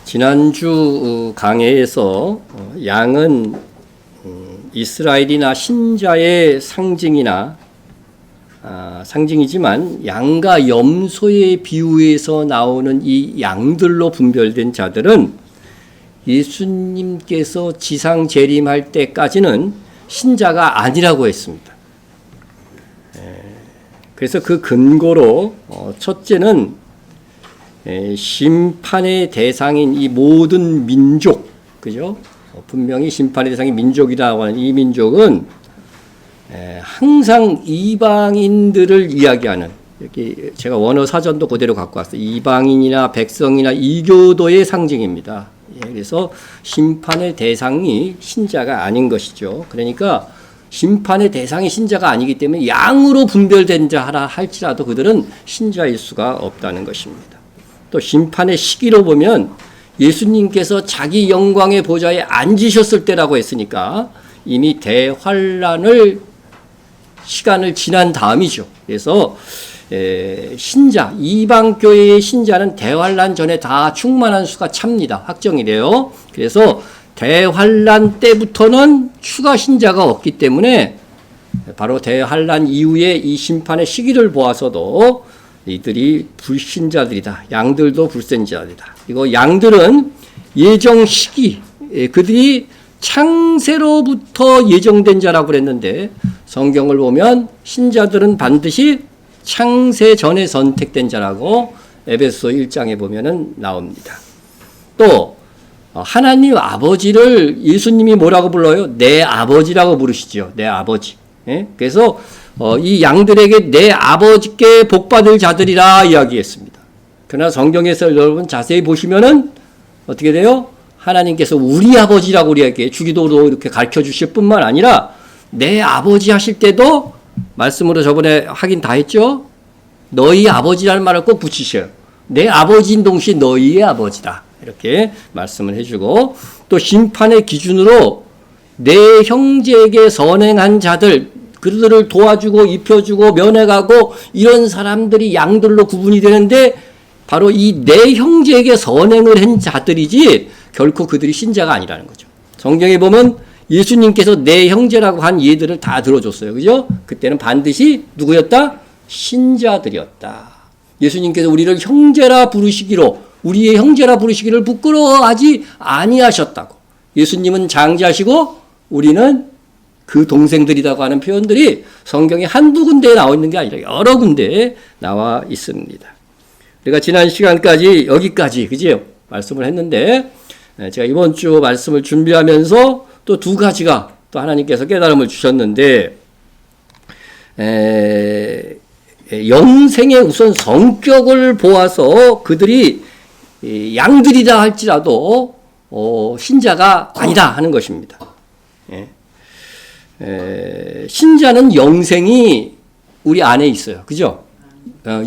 지난주 강해에서 양은 이스라엘이나 신자의 상징이지만 양과 염소의 비유에서 나오는 이 양들로 분별된 자들은 예수님께서 지상 재림할 때까지는 신자가 아니라고 했습니다. 그래서 그 근거로 첫째는 심판의 대상인 이 모든 민족, 그죠? 분명히 심판의 대상이 민족이라고 하는 이 민족은 항상 이방인들을 이야기하는, 이렇게 제가 원어 사전도 그대로 갖고 왔어요. 이방인이나 백성이나 이교도의 상징입니다. 그래서 심판의 대상이 신자가 아닌 것이죠. 그러니까 심판의 대상이 신자가 아니기 때문에 양으로 분별된 자라 할지라도 그들은 신자일 수가 없다는 것입니다. 또 심판의 시기로 보면 예수님께서 자기 영광의 보좌에 앉으셨을 때라고 했으니까 이미 대환란을 시간을 지난 다음이죠. 그래서 신자, 이방교회의 신자는 대환란 전에 다 충만한 수가 찹니다. 확정이 돼요. 그래서 대환란 때부터는 추가 신자가 없기 때문에 바로 대환란 이후에 이 심판의 시기를 보아서도 이들이 불신자들이다. 양들도 불신자들이다. 이거 양들은 예정 시기, 그들이 창세로부터 예정된 자라고 그랬는데 성경을 보면 신자들은 반드시 창세 전에 선택된 자라고 에베소 1장에 보면은 나옵니다. 또 하나님 아버지를 예수님이 뭐라고 불러요? 내 아버지라고 부르시죠. 내 아버지. 그래서 이 양들에게 내 아버지께 복받을 자들이라 이야기했습니다. 그러나 성경에서 여러분 자세히 보시면은 어떻게 돼요? 하나님께서 우리 아버지라고 이렇게 주기도로 이렇게 가르쳐 주실 뿐만 아니라 내 아버지 하실 때도 말씀으로 저번에 확인 다 했죠? 너희 아버지라는 말을 꼭 붙이셔요. 내 아버지인 동시에 너희의 아버지다. 이렇게 말씀을 해주고 또 심판의 기준으로 내 형제에게 선행한 자들, 그들을 도와주고 입혀주고 면회가고 이런 사람들이 양들로 구분이 되는데 바로 이 내 형제에게 선행을 한 자들이지 결코 그들이 신자가 아니라는 거죠. 성경에 보면 예수님께서 내 형제라고 한 얘들을 다 들어줬어요. 그죠? 그때는 반드시 누구였다? 신자들이었다. 예수님께서 우리를 형제라 부르시기로, 우리의 형제라 부르시기를 부끄러워하지 아니하셨다고. 예수님은 장자시고 우리는 그 동생들이라고 하는 표현들이 성경에 한두 군데에 나와 있는 게 아니라 여러 군데에 나와 있습니다. 우리가 지난 시간까지 여기까지, 그죠? 말씀을 했는데, 제가 이번 주 말씀을 준비하면서 또 두 가지가 또 하나님께서 깨달음을 주셨는데, 영생의 우선 성격을 보아서 그들이 양들이다 할지라도 신자가 아니다 하는 것입니다. 신자는 영생이 우리 안에 있어요. 그죠?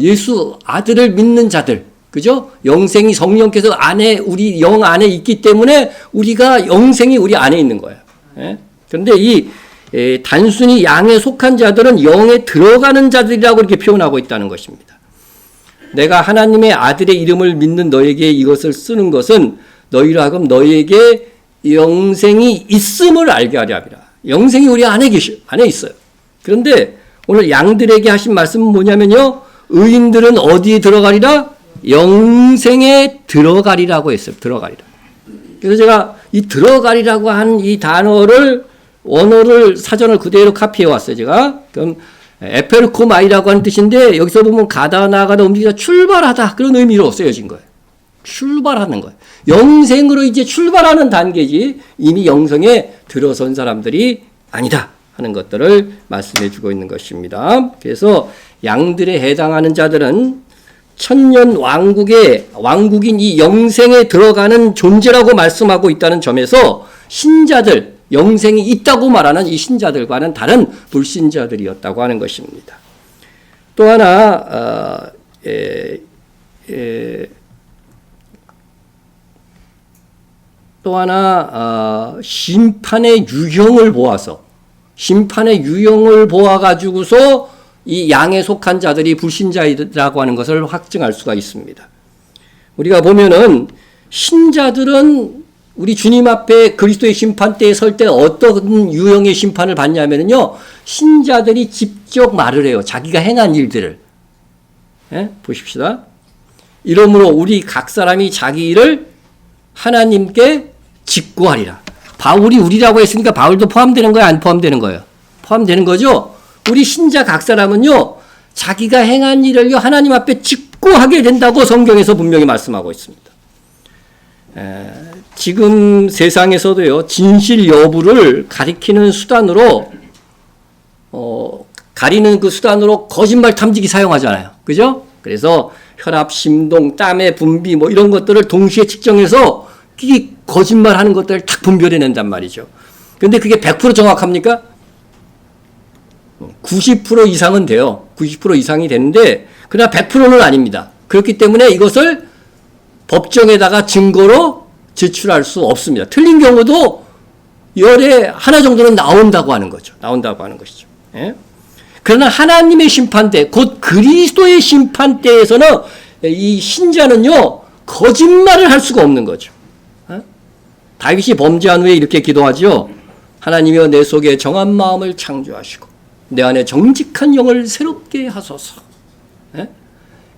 예수 아들을 믿는 자들, 그죠? 영생이 성령께서 안에, 우리 영 안에 있기 때문에 우리가 영생이 우리 안에 있는 거예요. 그런데 단순히 양에 속한 자들은 영에 들어가는 자들이라고 이렇게 표현하고 있다는 것입니다. 내가 하나님의 아들의 이름을 믿는 너에게 이것을 쓰는 것은 너희로 하여금 너희에게 영생이 있음을 알게 하려 함이라. 영생이 우리 안에 있어요. 그런데 오늘 양들에게 하신 말씀은 뭐냐면요. 의인들은 어디에 들어가리라? 영생에 들어가리라고 했어요. 들어가리라. 그래서 제가 이 들어가리라고 한 이 단어를, 원어를, 사전을 그대로 카피해 왔어요. 제가. 그럼 에페르코마이라고 하는 뜻인데 여기서 보면 가다 나가다 움직이다 출발하다, 그런 의미로 쓰여진 거예요. 출발하는 거예요. 영생으로 이제 출발하는 단계지 이미 영생에 들어선 사람들이 아니다 하는 것들을 말씀해 주고 있는 것입니다. 그래서 양들에 해당하는 자들은 천년 왕국인 이 영생에 들어가는 존재라고 말씀하고 있다는 점에서 신자들, 영생이 있다고 말하는 이 신자들과는 다른 불신자들이었다고 하는 것입니다. 또 하나 심판의 유형을 보아가지고서 이 양에 속한 자들이 불신자이라고 하는 것을 확증할 수가 있습니다. 우리가 보면은 신자들은 우리 주님 앞에 그리스도의 심판대에 설 때 어떤 유형의 심판을 받냐면요. 신자들이 직접 말을 해요. 자기가 행한 일들을. 예? 보십시다. 이러므로 우리 각 사람이 자기 일을 하나님께 직고하리라. 바울이 우리라고 했으니까 바울도 포함되는 거예요? 안 포함되는 거예요? 포함되는 거죠? 우리 신자 각 사람은요. 자기가 행한 일을요. 하나님 앞에 직고하게 된다고 성경에서 분명히 말씀하고 있습니다. 지금 세상에서도요. 진실 여부를 가리키는 수단으로 가리는 그 수단으로 거짓말 탐지기 사용하잖아요. 그죠? 그래서 혈압, 심동, 땀의 분비 뭐 이런 것들을 동시에 측정해서 이 거짓말하는 것들을 딱 분별해낸단 말이죠. 그런데 그게 100% 정확합니까? 90% 이상은 돼요. 90% 이상이 되는데 그러나 100%는 아닙니다. 그렇기 때문에 이것을 법정에다가 증거로 제출할 수 없습니다. 틀린 경우도 열에 하나 정도는 나온다고 하는 거죠. 나온다고 하는 것이죠. 예? 그러나 하나님의 심판대, 곧 그리스도의 심판대에서는 이 신자는요, 거짓말을 할 수가 없는 거죠. 다윗이 범죄한 후에 이렇게 기도하죠. 하나님이여 내 속에 정한 마음을 창조하시고 내 안에 정직한 영을 새롭게 하소서.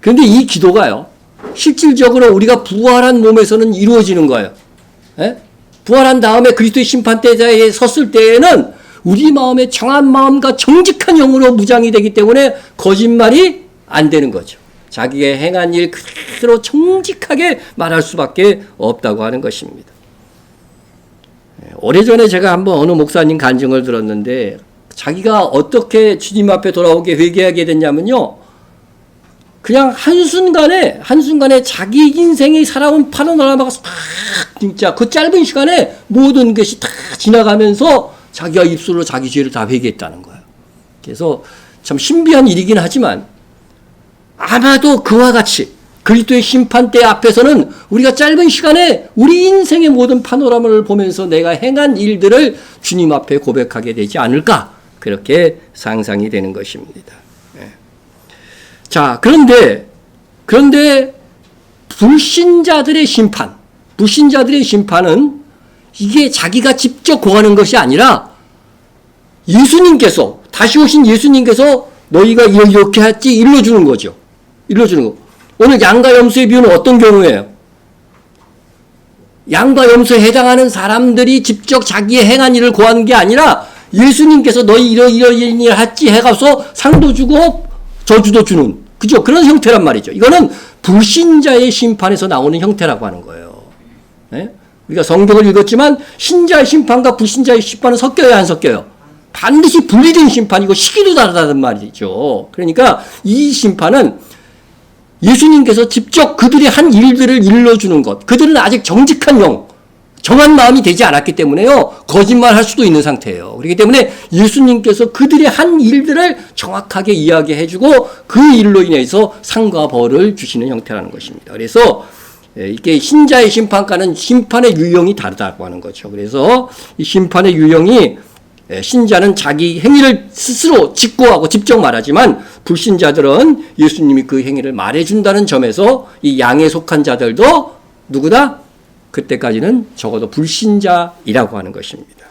그런데 이 기도가요. 실질적으로 우리가 부활한 몸에서는 이루어지는 거예요. 부활한 다음에 그리스도의 심판대에 섰을 때에는 우리 마음에 정한 마음과 정직한 영으로 무장이 되기 때문에 거짓말이 안 되는 거죠. 자기가 행한 일 그대로 정직하게 말할 수밖에 없다고 하는 것입니다. 오래전에 제가 한번 어느 목사님 간증을 들었는데 자기가 어떻게 주님 앞에 돌아오게 회개하게 됐냐면요. 그냥 한순간에 자기 인생이 살아온 파노라마가 싹 진짜 그 짧은 시간에 모든 것이 다 지나가면서 자기가 입술로 자기 죄를 다 회개했다는 거예요. 그래서 참 신비한 일이긴 하지만 아마도 그와 같이 그리스도의 심판대 앞에서는 우리가 짧은 시간에 우리 인생의 모든 파노라마를 보면서 내가 행한 일들을 주님 앞에 고백하게 되지 않을까 그렇게 상상이 되는 것입니다. 자, 그런데 불신자들의 심판은 이게 자기가 직접 고하는 것이 아니라 예수님께서 다시 오신 예수님께서 너희가 이렇게 했지 일러주는 거죠. 일러주는 거. 오늘 양과 염소의 비유는 어떤 경우예요? 양과 염소에 해당하는 사람들이 직접 자기의 행한 일을 고하는 게 아니라 예수님께서 너희 이런 일 했지 해가서 상도 주고 저주도 주는 그죠? 그런 형태란 말이죠. 이거는 불신자의 심판에서 나오는 형태라고 하는 거예요. 네? 우리가 성경을 읽었지만 신자의 심판과 불신자의 심판은 섞여요, 안 섞여요? 반드시 분리된 심판이고 시기도 다르다는 말이죠. 그러니까 이 심판은 예수님께서 직접 그들이 한 일들을 일러주는 것. 그들은 아직 정직한 영, 정한 마음이 되지 않았기 때문에요. 거짓말할 수도 있는 상태예요. 그렇기 때문에 예수님께서 그들의 한 일들을 정확하게 이야기해주고 그 일로 인해서 상과 벌을 주시는 형태라는 것입니다. 그래서 이게 신자의 심판과는 심판의 유형이 다르다고 하는 거죠. 그래서 이 심판의 유형이 신자는 자기 행위를 스스로 직고하고 직접 말하지만 불신자들은 예수님이 그 행위를 말해준다는 점에서 이 양에 속한 자들도 누구다? 그때까지는 적어도 불신자이라고 하는 것입니다.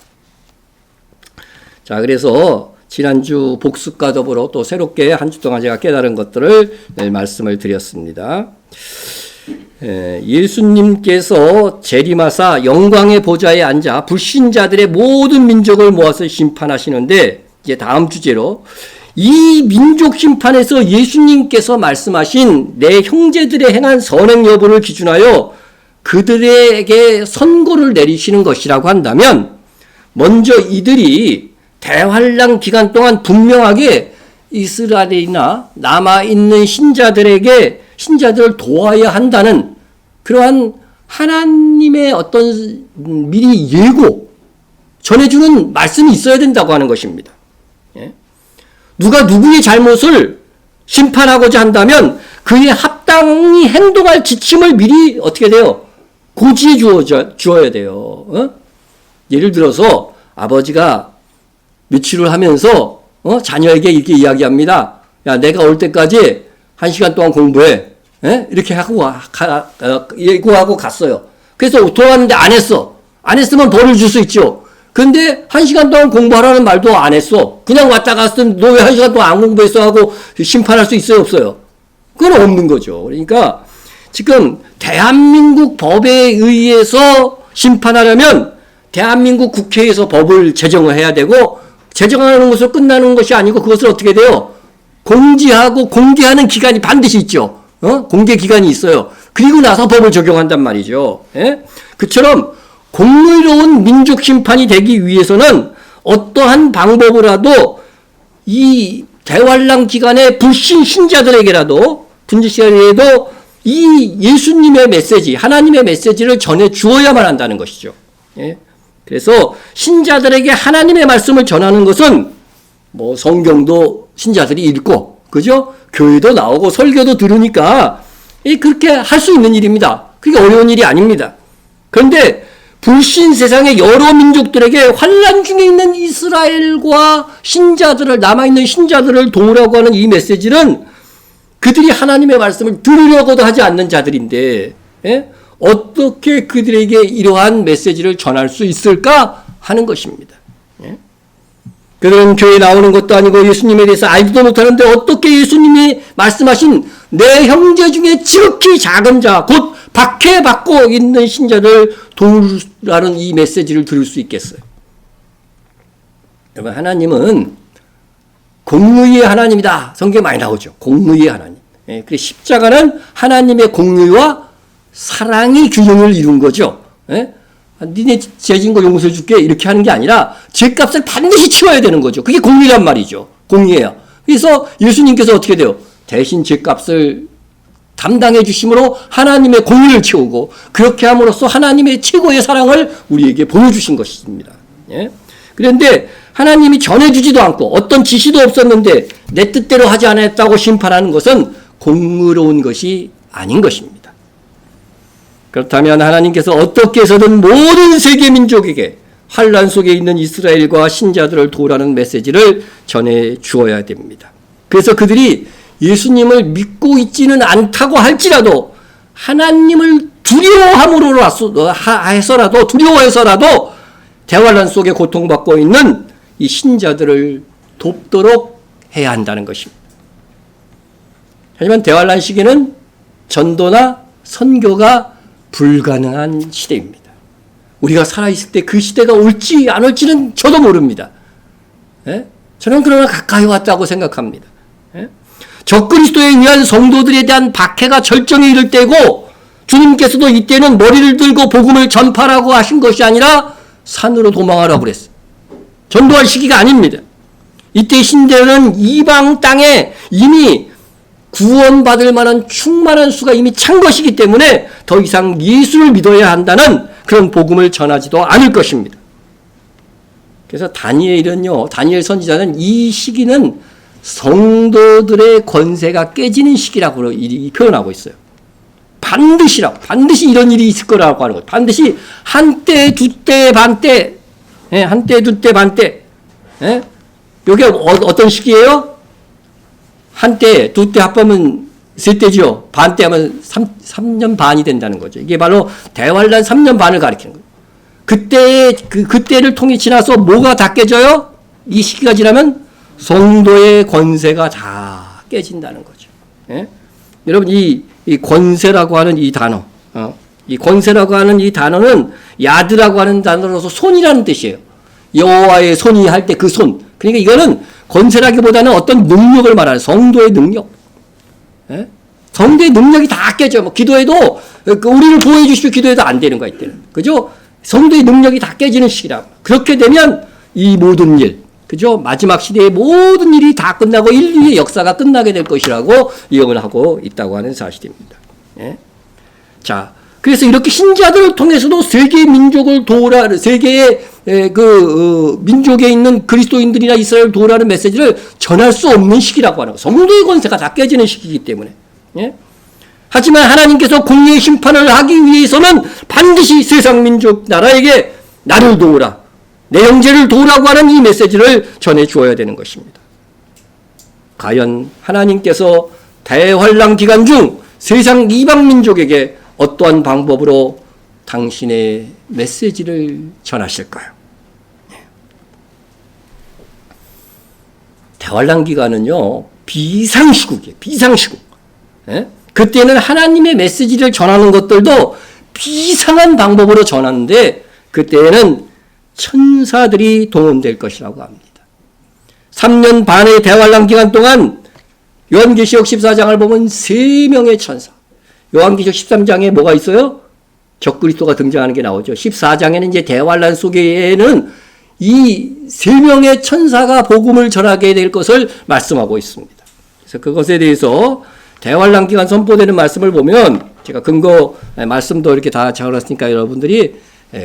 자, 그래서 지난주 복습과 더불어 또 새롭게 한 주 동안 제가 깨달은 것들을 말씀을 드렸습니다. 예수님께서 재림하사 영광의 보좌에 앉아 불신자들의 모든 민족을 모아서 심판하시는데 이제 다음 주제로 이 민족 심판에서 예수님께서 말씀하신 내 형제들의 행한 선행 여부를 기준하여 그들에게 선고를 내리시는 것이라고 한다면 먼저 이들이 대환란 기간 동안 분명하게 이스라엘이나 남아있는 신자들을 도와야 한다는 그러한 하나님의 어떤 미리 예고 전해주는 말씀이 있어야 된다고 하는 것입니다. 누가 누구의 잘못을 심판하고자 한다면 그의 합당히 행동할 지침을 미리 어떻게 돼요? 고지해 주어야 돼요. 예를 들어서 아버지가 며칠을 하면서 자녀에게 이렇게 이야기합니다. 야, 내가 올 때까지 1시간 동안 공부해. 이렇게 하고 예고하고 갔어요. 그래서 돌아왔는데 안 했어. 안 했으면 벌을 줄 수 있죠. 근데 1시간 동안 공부하라는 말도 안 했어. 그냥 왔다 갔으면 너 왜 1시간 동안 안 공부했어 하고 심판할 수 있어요, 없어요? 그건 없는 거죠. 그러니까 지금 대한민국 법에 의해서 심판하려면 대한민국 국회에서 법을 제정을 해야 되고, 제정하는 것으로 끝나는 것이 아니고 그것을 어떻게 돼요? 공지하고 공개하는 기간이 반드시 있죠. 공개 기간이 있어요. 그리고 나서 법을 적용한단 말이죠. 예? 그처럼 공의로운 민족 심판이 되기 위해서는 어떠한 방법으로라도 이 대환란 기간의 불신 신자들에게라도 이 예수님의 메시지, 하나님의 메시지를 전해 주어야만 한다는 것이죠. 예? 그래서 신자들에게 하나님의 말씀을 전하는 것은 뭐 성경도 신자들이 읽고, 그죠? 교회도 나오고 설교도 들으니까 그렇게 할 수 있는 일입니다. 그게 어려운 일이 아닙니다. 그런데 불신 세상의 여러 민족들에게 환난 중에 있는 이스라엘과 신자들을, 남아있는 신자들을 도우라고 하는 이 메시지는 그들이 하나님의 말씀을 들으려고도 하지 않는 자들인데, 예? 어떻게 그들에게 이러한 메시지를 전할 수 있을까 하는 것입니다. 예? 그들은 교회에 나오는 것도 아니고 예수님에 대해서 알지도 못하는데 어떻게 예수님이 말씀하신 내 형제 중에 지극히 작은 자, 곧 박해받고 있는 신자들 도우라는 이 메시지를 들을 수 있겠어요? 여러분, 하나님은 공의의 하나님이다. 성경에 많이 나오죠. 공의의 하나님. 예, 그래서 십자가는 하나님의 공의와 사랑이 균형을 이룬 거죠. 예? 니네 죄진 거 용서해 줄게 이렇게 하는 게 아니라 죄값을 반드시 치워야 되는 거죠. 그게 공의란 말이죠. 공의예요. 그래서 예수님께서 어떻게 돼요? 대신 죄값을 담당해 주심으로 하나님의 공의를 채우고, 그렇게 함으로써 하나님의 최고의 사랑을 우리에게 보여주신 것입니다. 예? 그런데 하나님이 전해주지도 않고 어떤 지시도 없었는데 내 뜻대로 하지 않았다고 심판하는 것은 공의로운 것이 아닌 것입니다. 그렇다면 하나님께서 어떻게 해서든 모든 세계 민족에게 환난 속에 있는 이스라엘과 신자들을 도우라는 메시지를 전해 주어야 됩니다. 그래서 그들이 예수님을 믿고 있지는 않다고 할지라도 하나님을 두려워해서라도 대환난 속에 고통받고 있는 이 신자들을 돕도록 해야 한다는 것입니다. 하지만 대환난 시기는 전도나 선교가 불가능한 시대입니다. 우리가 살아있을 때 그 시대가 올지 안 올지는 저도 모릅니다. 예? 저는 그러나 가까이 왔다고 생각합니다. 예? 적그리스도에 의한 성도들에 대한 박해가 절정에 이를 때고, 주님께서도 이때는 머리를 들고 복음을 전파라고 하신 것이 아니라 산으로 도망하라고 그랬어요. 전도할 시기가 아닙니다. 이때 신대는 이방 땅에 이미 구원받을 만한 충만한 수가 이미 찬 것이기 때문에 더 이상 예수를 믿어야 한다는 그런 복음을 전하지도 않을 것입니다. 그래서 다니엘 선지자는 이 시기는 성도들의 권세가 깨지는 시기라고 표현하고 있어요. 반드시 이런 일이 있을 거라고 하는 거예요. 반드시 한때, 두때, 반때, 한때, 두때, 반때. 이게 어떤 시기예요? 한때, 두때 합하면 세 때죠. 반때 하면 3년 반이 된다는 거죠. 이게 바로 대환란 3년 반을 가리키는 거예요. 그때를 통해 지나서 뭐가 다 깨져요? 이 시기가 지나면 성도의 권세가 다 깨진다는 거죠. 예? 여러분, 이 권세라고 하는 이 단어, 이 권세라고 하는 이 단어는 야드라고 하는 단어로서 손이라는 뜻이에요. 여호와의 손이 할 때 그 손. 그러니까 이거는 권세라기보다는 어떤 능력을 말하는, 성도의 능력. 예? 성도의 능력이 다 깨져. 뭐 기도해도 우리를 보호해 주십시오. 기도해도 안 되는 거야 이때는. 그죠? 성도의 능력이 다 깨지는 시기라. 그렇게 되면 이 모든 일, 그죠? 마지막 시대의 모든 일이 다 끝나고 인류의 역사가 끝나게 될 것이라고 예언을 하고 있다고 하는 사실입니다. 예? 자, 그래서 이렇게 신자들을 통해서도 세계 민족을 도우라, 세계의 민족에 있는 그리스도인들이나 이스라엘을 도우라는 메시지를 전할 수 없는 시기라고 하는 거예요. 성도의 권세가 다 깨지는 시기이기 때문에. 예? 하지만 하나님께서 공의의 심판을 하기 위해서는 반드시 세상 민족 나라에게 나를 도우라, 내 형제를 도우라고 하는 이 메시지를 전해 주어야 되는 것입니다. 과연 하나님께서 대환란 기간 중 세상 이방 민족에게 어떠한 방법으로 당신의 메시지를 전하실까요? 대환란 기간은요, 비상시국이에요. 비상시국. 예? 그때는 하나님의 메시지를 전하는 것들도 비상한 방법으로 전하는데 그때는 천사들이 동원될 것이라고 합니다. 3년 반의 대환란 기간 동안 요한계시록 14장을 보면 3명의 천사. 요한계시록 13장에 뭐가 있어요? 적그리스도가 등장하는 게 나오죠. 14장에는 이제 대환란 속에는 이 3명의 천사가 복음을 전하게 될 것을 말씀하고 있습니다. 그래서 그것에 대해서 대환란 기간 선포되는 말씀을 보면 제가 근거 말씀도 이렇게 다 적어놨으니까 여러분들이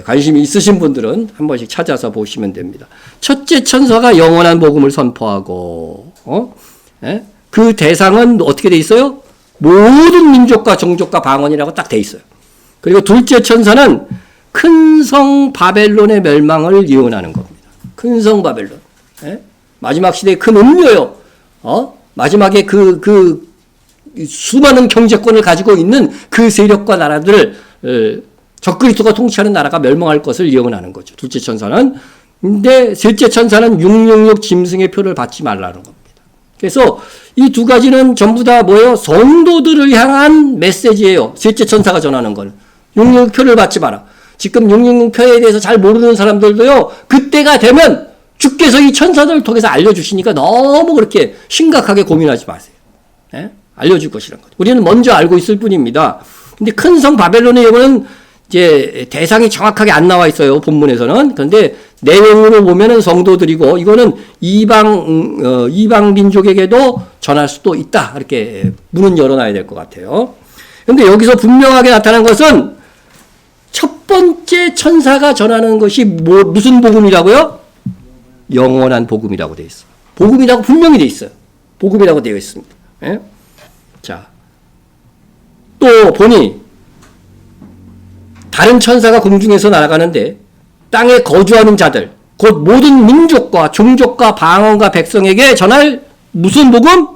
관심이 있으신 분들은 한 번씩 찾아서 보시면 됩니다. 첫째 천사가 영원한 복음을 선포하고 그 대상은 어떻게 돼 있어요? 모든 민족과 종족과 방언이라고 딱 돼 있어요. 그리고 둘째 천사는 큰 성 바벨론의 멸망을 예언하는 겁니다. 큰 성 바벨론. 마지막 시대의 큰 음료요. 마지막에 그 수많은 경제권을 가지고 있는 그 세력과 나라들을 적그리스도가 통치하는 나라가 멸망할 것을 예언하는 거죠. 둘째 천사는. 근데 셋째 천사는 666 짐승의 표를 받지 말라는 겁니다. 그래서 이 두 가지는 전부 다 뭐예요? 성도들을 향한 메시지예요. 셋째 천사가 전하는 건. 666 표를 받지 마라. 지금 666 표에 대해서 잘 모르는 사람들도요, 그때가 되면 주께서 이 천사들을 통해서 알려주시니까 너무 그렇게 심각하게 고민하지 마세요. 알려줄 것이라는 거죠. 우리는 먼저 알고 있을 뿐입니다. 근데 큰 성 바벨론의 예언은 이제 대상이 정확하게 안 나와 있어요. 본문에서는. 그런데 내용으로 보면은 성도들이고 이거는 이방 민족에게도 전할 수도 있다. 이렇게 문은 열어놔야 될 것 같아요. 그런데 여기서 분명하게 나타난 것은 첫 번째 천사가 전하는 것이 무슨 복음이라고요? 영원한 복음이라고 되어 있어요. 복음이라고 분명히 되어 있어요. 복음이라고 되어 있습니다. 예? 자, 또 보니 다른 천사가 공중에서 날아가는데 땅에 거주하는 자들, 곧 모든 민족과 종족과 방언과 백성에게 전할 무슨 복음?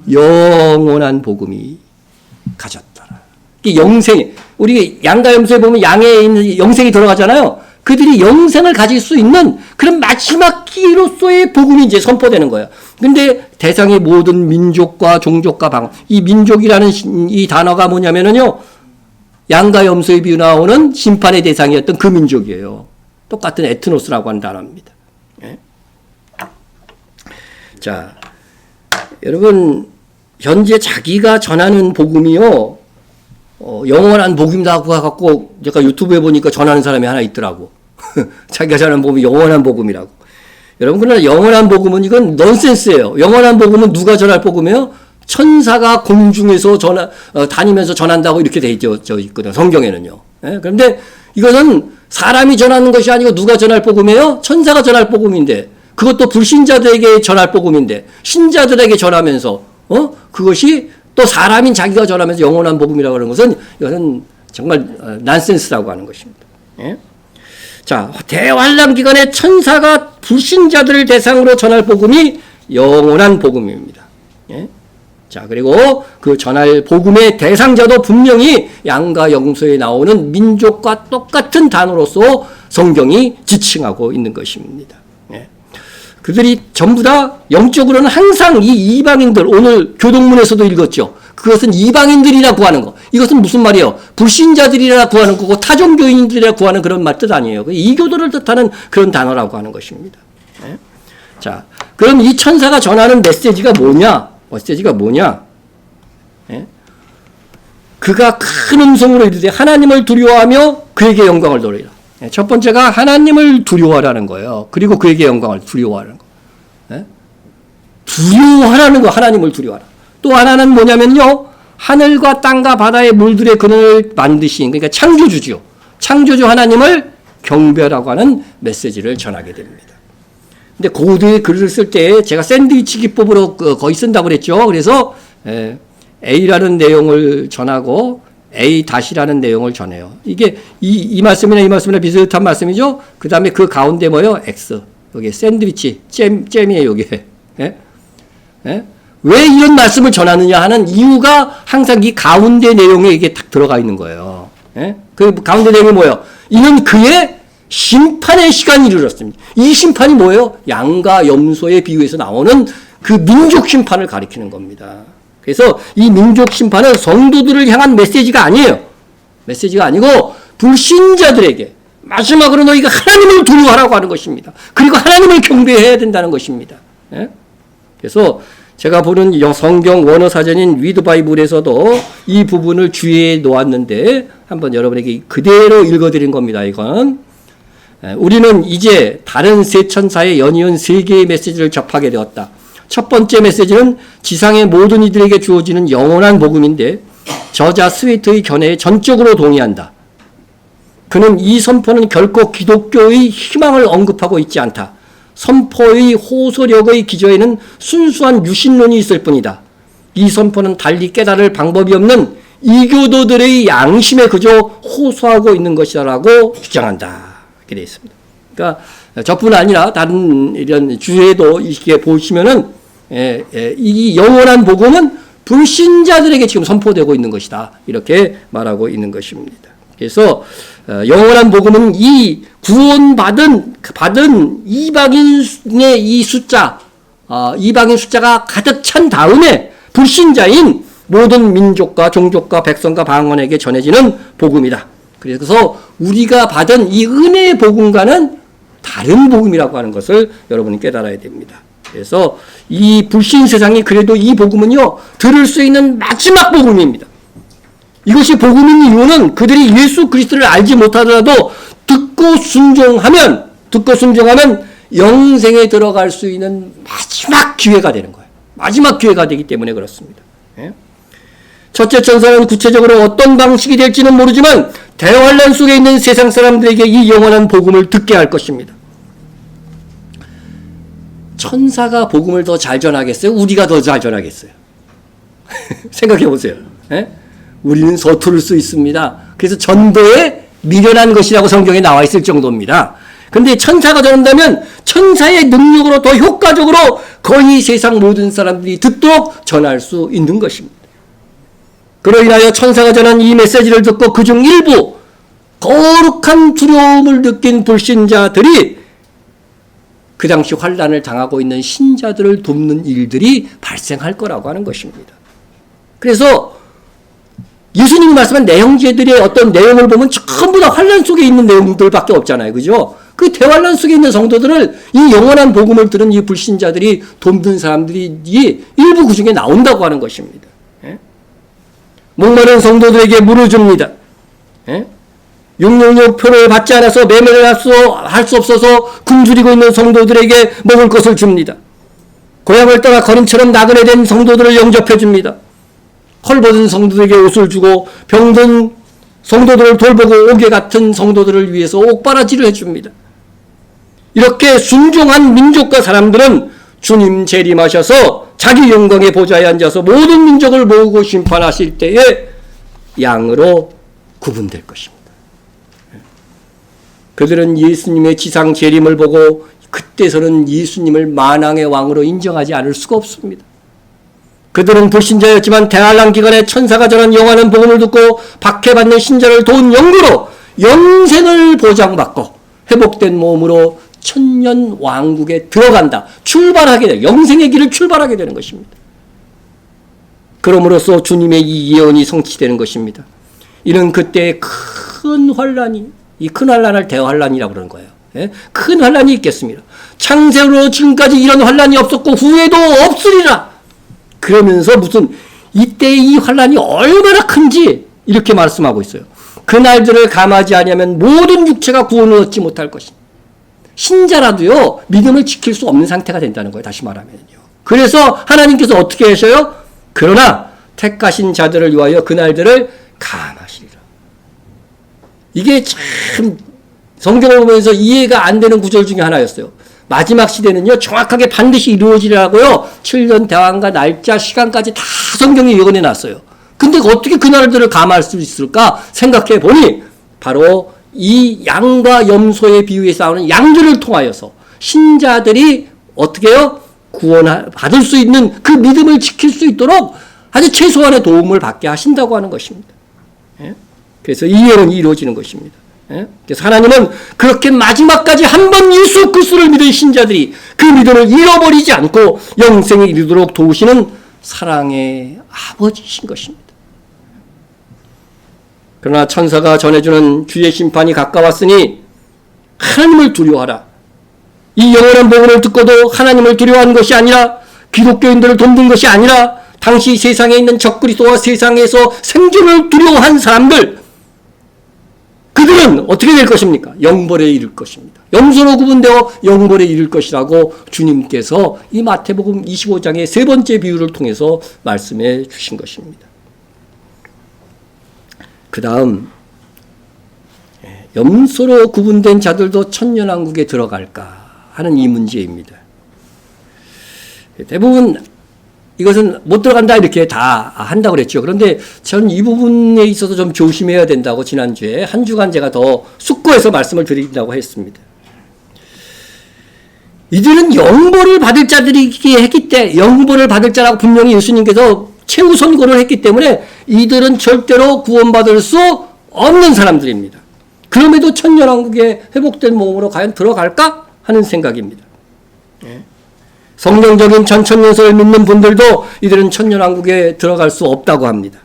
영원한 복음이 가졌더라. 이 영생, 우리 양가 염소에 보면 양에 있는 영생이 들어가잖아요. 그들이 영생을 가질 수 있는 그런 마지막 기로서의 복음이 이제 선포되는 거예요. 근데 대상의 모든 민족과 종족과 방언, 이 민족이라는 이 단어가 뭐냐면은요, 양과 염소의 비유 나오는 심판의 대상이었던 그 민족이에요. 똑같은 에트노스라고 하는 단어입니다. 예? 자, 여러분, 현재 자기가 전하는 복음이요, 영원한 복음이라고 해갖고, 제가 유튜브에 보니까 전하는 사람이 하나 있더라고. 자기가 전하는 복음이 영원한 복음이라고. 여러분, 그러나 영원한 복음은 이건 넌센스예요. 영원한 복음은 누가 전할 복음이에요? 천사가 공중에서 다니면서 전한다고 이렇게 돼 있죠. 있거든. 성경에는요. 예? 그런데 이것은 사람이 전하는 것이 아니고 누가 전할 복음이에요? 천사가 전할 복음인데, 그것도 불신자들에게 전할 복음인데, 신자들에게 전하면서, 그것이 또 사람인 자기가 전하면서 영원한 복음이라고 하는 것은, 이것은 정말 난센스라고 하는 것입니다. 예? 자, 대환란 기간에 천사가 불신자들을 대상으로 전할 복음이 영원한 복음입니다. 예? 자, 그리고 그 전할 복음의 대상자도 분명히 양과 염소에 나오는 민족과 똑같은 단어로서 성경이 지칭하고 있는 것입니다. 예. 그들이 전부 다 영적으로는 항상 이 이방인들, 오늘 교동문에서도 읽었죠. 그것은 이방인들이라 구하는 거. 이것은 무슨 말이에요? 불신자들이라 구하는 거고 타종교인들이라 구하는 그런 말 뜻 아니에요. 이교도를 뜻하는 그런 단어라고 하는 것입니다. 예. 자, 그럼 이 천사가 전하는 메시지가 뭐냐? 예? 그가 큰 음성으로 이르되 하나님을 두려워하며 그에게 영광을 돌리라. 예? 첫 번째가 하나님을 두려워하라는 거예요. 그리고 그에게 영광을 두려워하라는 거. 예? 두려워하라는 거, 하나님을 두려워하라. 또 하나는 뭐냐면요, 하늘과 땅과 바다의 물들의 근원을 만드신, 그러니까 창조주죠. 창조주 하나님을 경배하라고 하는 메시지를 전하게 됩니다. 근데 고도의 글을 쓸 때 제가 샌드위치 기법으로 거의 쓴다고 그랬죠. 그래서 A라는 내용을 전하고 A-라는 내용을 전해요. 이게 이 말씀이나 비슷한 말씀이죠. 그 다음에 그 가운데 뭐요? X. 여기 샌드위치, 잼이에요, 여기. 예? 예? 왜 이런 말씀을 전하느냐 하는 이유가 항상 이 가운데 내용에 이게 딱 들어가 있는 거예요. 예? 그 가운데 내용이 뭐예요? 이는 그의 심판의 시간이 이르렀습니다. 이 심판이 뭐예요? 양과 염소에 비유해서 나오는 그 민족 심판을 가리키는 겁니다. 그래서 이 민족 심판은 성도들을 향한 메시지가 아니에요. 메시지가 아니고 불신자들에게 마지막으로 너희가 하나님을 두려워하라고 하는 것입니다. 그리고 하나님을 경배해야 된다는 것입니다. 예? 그래서 제가 보는 성경 원어 사전인 위드 바이블에서도 이 부분을 주의해 놓았는데 한번 여러분에게 그대로 읽어드린 겁니다. 이건 우리는 이제 다른 세 천사의 연이은 세 개의 메시지를 접하게 되었다. 첫 번째 메시지는 지상의 모든 이들에게 주어지는 영원한 복음인데 저자 스웨이트의 견해에 전적으로 동의한다. 그는 이 선포는 결코 기독교의 희망을 언급하고 있지 않다. 선포의 호소력의 기저에는 순수한 유신론이 있을 뿐이다. 이 선포는 달리 깨달을 방법이 없는 이교도들의 양심에 그저 호소하고 있는 것이라고 주장한다. 이렇게 되어 있습니다. 그러니까 저뿐 아니라 다른 이런 주에도 이렇게 보시면은 이 영원한 복음은 불신자들에게 지금 선포되고 있는 것이다. 이렇게 말하고 있는 것입니다. 그래서 영원한 복음은 이 구원받은 이방인의 이 숫자, 이방인 숫자가 가득 찬 다음에 불신자인 모든 민족과 종족과 백성과 방언에게 전해지는 복음이다. 그래서 우리가 받은 이 은혜의 복음과는 다른 복음이라고 하는 것을 여러분이 깨달아야 됩니다. 그래서 이 불신 세상이 그래도 이 복음은요, 들을 수 있는 마지막 복음입니다. 이것이 복음인 이유는 그들이 예수 그리스도를 알지 못하더라도 듣고 순종하면 영생에 들어갈 수 있는 마지막 기회가 되는 거예요. 마지막 기회가 되기 때문에 그렇습니다. 예? 첫째 천사는 구체적으로 어떤 방식이 될지는 모르지만 대환란 속에 있는 세상 사람들에게 이 영원한 복음을 듣게 할 것입니다. 천사가 복음을 더 잘 전하겠어요? 우리가 더 잘 전하겠어요? 생각해 보세요. 예? 우리는 서투를 수 있습니다. 그래서 전도에 미련한 것이라고 성경에 나와 있을 정도입니다. 근데 천사가 전한다면 천사의 능력으로 더 효과적으로 거의 세상 모든 사람들이 듣도록 전할 수 있는 것입니다. 그로 인하여 천사가 전한 이 메시지를 듣고 그중 일부 거룩한 두려움을 느낀 불신자들이 그 당시 환난을 당하고 있는 신자들을 돕는 일들이 발생할 거라고 하는 것입니다. 그래서 예수님이 말씀한 내형제들의 어떤 내용을 보면 전부 다 환난 속에 있는 내용들밖에 없잖아요. 그죠? 그 대환난 속에 있는 성도들을 이 영원한 복음을 들은 이 불신자들이 돕는 사람들이 일부 그 중에 나온다고 하는 것입니다. 예? 목마른 성도들에게 물을 줍니다. 예? 666표를 받지 않아서 매매를 할 수 없어서 굶주리고 있는 성도들에게 먹을 것을 줍니다. 고향을 떠나 거린처럼 나그네 된 성도들을 영접해 줍니다. 헐벗은 성도들에게 옷을 주고 병든 성도들을 돌보고 옥에 같은 성도들을 위해서 옥바라지를 해줍니다. 이렇게 순종한 민족과 사람들은 주님 재림하셔서 자기 영광의 보좌에 앉아서 모든 민족을 모으고 심판하실 때에 양으로 구분될 것입니다. 그들은 예수님의 지상 재림을 보고 그때서는 예수님을 만왕의 왕으로 인정하지 않을 수가 없습니다. 그들은 불신자였지만 대환란 기간에 천사가 전한 영원한 복음을 듣고 박해받는 신자를 도운 영구로 영생을 보장받고 회복된 몸으로 천년 왕국에 들어간다. 출발하게 돼. 영생의 길을 출발하게 되는 것입니다. 그럼으로써 주님의 이 예언이 성취되는 것입니다. 이는 그때의 큰 환란이, 이 큰 환란을 대환란이라고 그러는 거예요. 예? 큰 환란이 있겠습니다. 창세로 지금까지 이런 환란이 없었고 후에도 없으리라. 그러면서 무슨 이때 이 환란이 얼마나 큰지 이렇게 말씀하고 있어요. 그날들을 감하지 아니하면 모든 육체가 구원을 얻지 못할 것입니다. 신자라도요, 믿음을 지킬 수 없는 상태가 된다는 거예요. 다시 말하면요. 그래서 하나님께서 어떻게 하셔요? 그러나 택하신 자들을 위하여 그날들을 감하시리라. 이게 참 성경을 보면서 이해가 안 되는 구절 중에 하나였어요. 마지막 시대는요, 정확하게 반드시 이루어지라고요, 7년 대왕과 날짜, 시간까지 다 성경에 예언해 놨어요. 근데 어떻게 그날들을 감할 수 있을까 생각해 보니, 바로 이 양과 염소의 비유에 싸우는 양들을 통하여서 신자들이 어떻게 해요? 구원받을 수 있는 그 믿음을 지킬 수 있도록 아주 최소한의 도움을 받게 하신다고 하는 것입니다. 예? 그래서 이 예언이 이루어지는 것입니다. 그래서 하나님은 그렇게 마지막까지 한 번 예수 그리스도를 믿은 신자들이 그 믿음을 잃어버리지 않고 영생에 이르도록 도우시는 사랑의 아버지신 것입니다. 그러나 천사가 전해주는 주의 심판이 가까웠으니 하나님을 두려워하라. 이 영원한 복음을 듣고도 하나님을 두려워하는 것이 아니라 기독교인들을 돕는 것이 아니라 당시 세상에 있는 적그리스도와 세상에서 생존을 두려워한 사람들, 그들은 어떻게 될 것입니까? 영벌에 이를 것입니다. 염소로 구분되어 영벌에 이를 것이라고 주님께서 이 마태복음 25장의 세 번째 비유를 통해서 말씀해 주신 것입니다. 그 다음 염소로 구분된 자들도 천년왕국에 들어갈까 하는 이 문제입니다. 대부분 이것은 못 들어간다 이렇게 다 한다고 그랬죠. 그런데 저는 이 부분에 있어서 좀 조심해야 된다고 지난주에 한 주간 제가 더 숙고해서 말씀을 드린다고 했습니다. 이들은 영벌을 받을 자들이기 했기 때문에 영벌을 받을 자라고 분명히 예수님께서 최후 선고를 했기 때문에 이들은 절대로 구원받을 수 없는 사람들입니다. 그럼에도 천년왕국에 회복된 몸으로 과연 들어갈까 하는 생각입니다. 성경적인 전천년설을 믿는 분들도 이들은 천년왕국에 들어갈 수 없다고 합니다.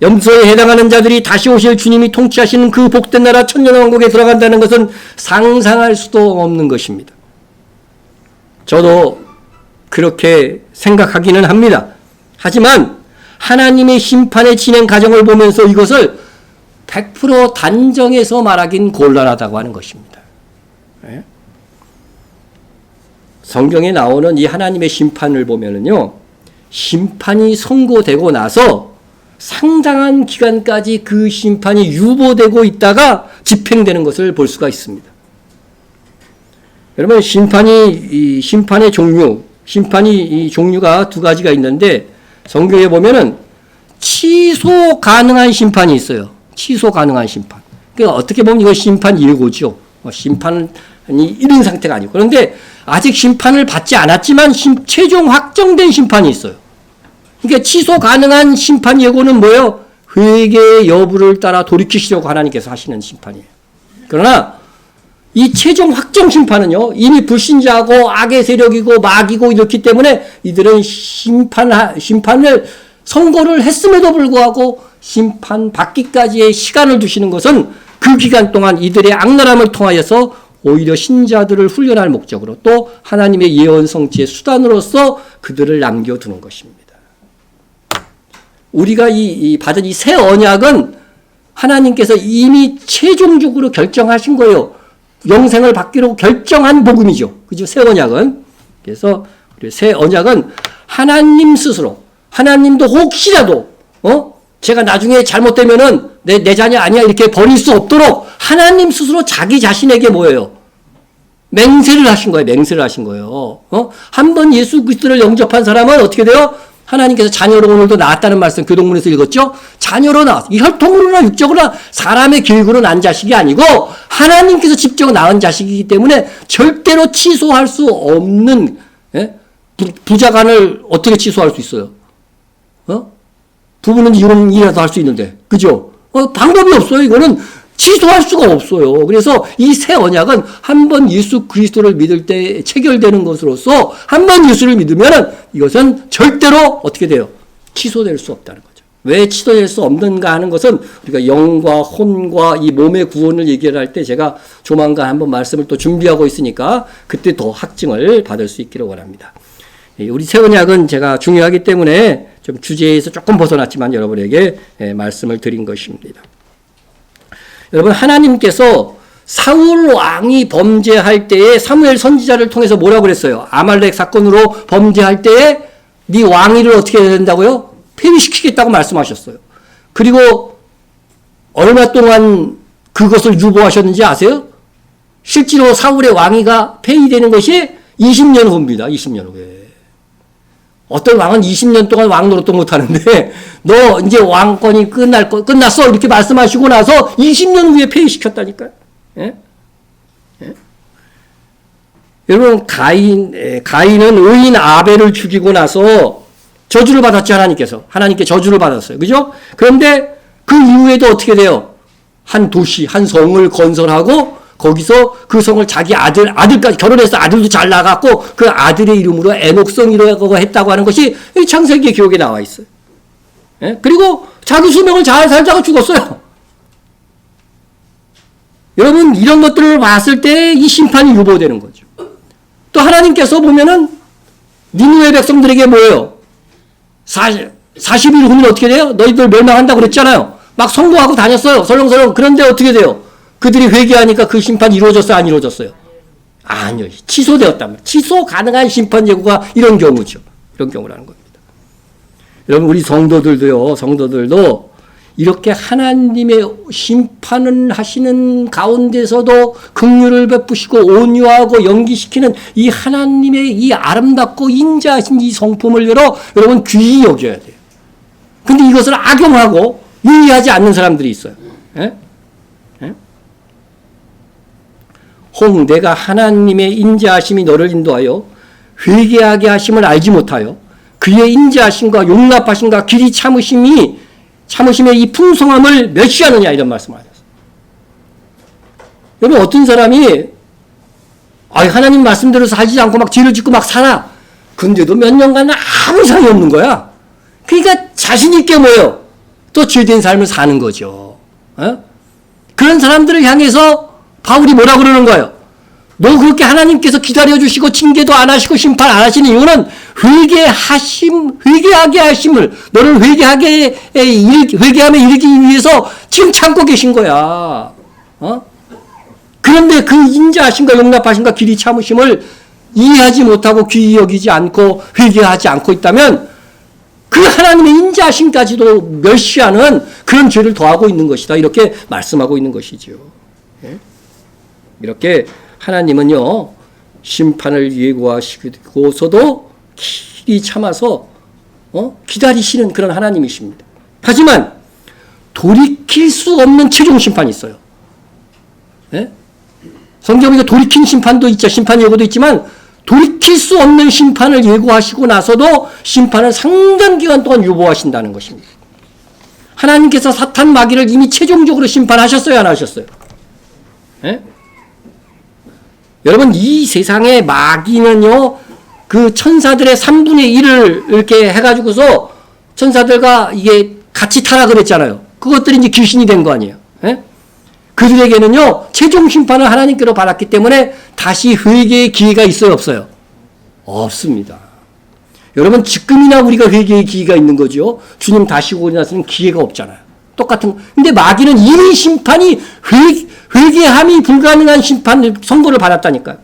염소에 해당하는 자들이 다시 오실 주님이 통치하시는 그 복된 나라 천년왕국에 들어간다는 것은 상상할 수도 없는 것입니다. 저도 그렇게 생각하기는 합니다. 하지만 하나님의 심판의 진행 과정을 보면서 이것을 100% 단정해서 말하긴 곤란하다고 하는 것입니다. 성경에 나오는 이 하나님의 심판을 보면은요, 심판이 선고되고 나서 상당한 기간까지 그 심판이 유보되고 있다가 집행되는 것을 볼 수가 있습니다. 여러분, 심판의 종류, 이 종류가 두 가지가 있는데, 성경에 보면은 취소 가능한 심판이 있어요. 취소 가능한 심판. 그러니까 어떻게 보면 이거 심판 예고죠. 심판이 이른 상태가 아니고. 그런데 아직 심판을 받지 않았지만 최종 확정된 심판이 있어요. 그러니까 취소 가능한 심판 예고는 뭐예요? 회개의 여부를 따라 돌이키시려고 하나님께서 하시는 심판이에요. 그러나 이 최종 확정 심판은요, 이미 불신자하고 악의 세력이고 마귀고 이렇기 때문에 이들은 심판을 선고를 했음에도 불구하고 심판 받기까지의 시간을 두시는 것은 그 기간 동안 이들의 악랄함을 통하여서 오히려 신자들을 훈련할 목적으로 또 하나님의 예언 성취의 수단으로서 그들을 남겨두는 것입니다. 우리가 받은 이 새 언약은 하나님께서 이미 최종적으로 결정하신 거예요. 영생을 받기로 결정한 복음이죠. 그죠? 새 언약은. 그래서 새 언약은 하나님 스스로, 하나님도 혹시라도, 제가 나중에 잘못되면은 내 자녀 아니야 이렇게 버릴 수 없도록 하나님 스스로 자기 자신에게 뭐예요? 맹세를 하신 거예요. 맹세를 하신 거예요. 한 번 예수 그리스도를 영접한 사람은 어떻게 돼요? 하나님께서 자녀로 오늘도 낳았다는 말씀 교동문에서 읽었죠? 자녀로 낳았어. 이 혈통으로나 육적으로나 사람의 계획으로 난 자식이 아니고 하나님께서 직접 낳은 자식이기 때문에 절대로 취소할 수 없는, 부자간을 어떻게 취소할 수 있어요? 부부는 이혼이라도 할 수 있는데, 그죠? 방법이 없어요. 이거는 취소할 수가 없어요. 그래서 이 새 언약은 한 번 예수 그리스도를 믿을 때 체결되는 것으로서 한 번 예수를 믿으면 이것은 절대로 어떻게 돼요? 취소될 수 없다는 거죠. 왜 취소될 수 없는가 하는 것은 우리가 영과 혼과 이 몸의 구원을 얘기할 때 제가 조만간 한번 말씀을 또 준비하고 있으니까 그때 더 확증을 받을 수 있기를 원합니다. 우리 새 언약은 제가 중요하기 때문에 좀 주제에서 조금 벗어났지만 여러분에게 말씀을 드린 것입니다. 여러분, 하나님께서 사울 왕이 범죄할 때에 사무엘 선지자를 통해서 뭐라고 그랬어요? 아말렉 사건으로 범죄할 때에 네 왕위를 어떻게 해야 된다고요? 폐위시키겠다고 말씀하셨어요. 그리고 얼마 동안 그것을 유보하셨는지 아세요? 실제로 사울의 왕위가 폐위되는 것이 20년 후입니다. 20년 후에. 어떤 왕은 20년 동안 왕 노릇도 못하는데 너 이제 왕권이 끝났어 이렇게 말씀하시고 나서 20년 후에 폐위시켰다니까요. 예? 예? 여러분, 가인은 의인 아벨을 죽이고 나서 저주를 받았죠. 하나님께 저주를 받았어요. 그죠? 그런데 그 이후에도 어떻게 돼요? 한 도시, 한 성을 건설하고 거기서 그 성을 자기 아들까지 결혼해서 아들도 잘 나갔고 그 아들의 이름으로 에녹성이라고 했다고 하는 것이 창세기 기록에 나와 있어요. 예? 그리고 자기 수명을 잘 살다가 죽었어요. 여러분, 이런 것들을 봤을 때 이 심판이 유보되는 거죠. 또 하나님께서 보면은 니느웨 백성들에게 뭐예요? 40일 후면 어떻게 돼요? 너희들 멸망한다고 그랬잖아요. 막 선고하고 다녔어요. 설렁설렁. 그런데 어떻게 돼요? 그들이 회개하니까 그 심판이 이루어졌어요? 안 이루어졌어요? 아니요. 취소되었단 말이에요. 취소 가능한 심판 예고가 이런 경우죠. 이런 경우라는 겁니다. 여러분, 우리 성도들도 이렇게 하나님의 심판을 하시는 가운데서도 긍휼을 베푸시고 온유하고 연기시키는 이 하나님의 이 아름답고 인자하신 이 성품을 여러분 귀히 여겨야 돼요. 근데 이것을 악용하고 유의하지 않는 사람들이 있어요. 예? 예? 내가 하나님의 인자하심이 너를 인도하여 회개하게 하심을 알지 못하여 그의 인자하심과 용납하심과 길이 참으심의 이 풍성함을 멸시하느냐, 이런 말씀을 하셨어요. 여러분, 어떤 사람이 하나님 말씀대로 살지 않고 막 죄를 짓고 막 살아. 근데도 몇 년간 아무 이상이 없는 거야. 그러니까 자신 있게 뭐예요? 또 죄된 삶을 사는 거죠. 어? 그런 사람들을 향해서 바울이 뭐라 그러는 거예요? 너 그렇게 하나님께서 기다려주시고 징계도 안 하시고 심판 안 하시는 이유는 회개하게 하심을, 너를 회개함에 이르기 위해서 지금 참고 계신 거야. 어? 그런데 그 인자하심과 용납하심과 길이 참으심을 이해하지 못하고 귀히 여기지 않고 회개하지 않고 있다면 그 하나님의 인자하심까지도 멸시하는 그런 죄를 더하고 있는 것이다. 이렇게 말씀하고 있는 것이죠. 예? 이렇게 하나님은요, 심판을 예고하시고서도 길이 참아서 기다리시는 그런 하나님이십니다. 하지만 돌이킬 수 없는 최종 심판이 있어요. 예? 성경에 돌이킨 심판도 있죠. 심판 예고도 있지만 돌이킬 수 없는 심판을 예고하시고 나서도 심판을 상당 기간 동안 유보하신다는 것입니다. 하나님께서 사탄 마귀를 이미 최종적으로 심판하셨어요, 안 하셨어요? 예? 여러분, 이 세상의 마귀는요, 그 천사들의 3분의 1을 이렇게 해가지고서 천사들과 이게 같이 타락을 했잖아요. 그것들이 이제 귀신이 된 거 아니에요. 예? 그들에게는요, 최종 심판을 하나님께로 받았기 때문에 다시 회개의 기회가 있어요, 없어요? 없습니다. 여러분, 지금이나 우리가 회개의 기회가 있는 거죠. 주님 다시 오고 나서는 기회가 없잖아요. 똑같은 거. 근데 마귀는 이미 심판이 회개함이 불가능한 심판 선고를 받았다니까요.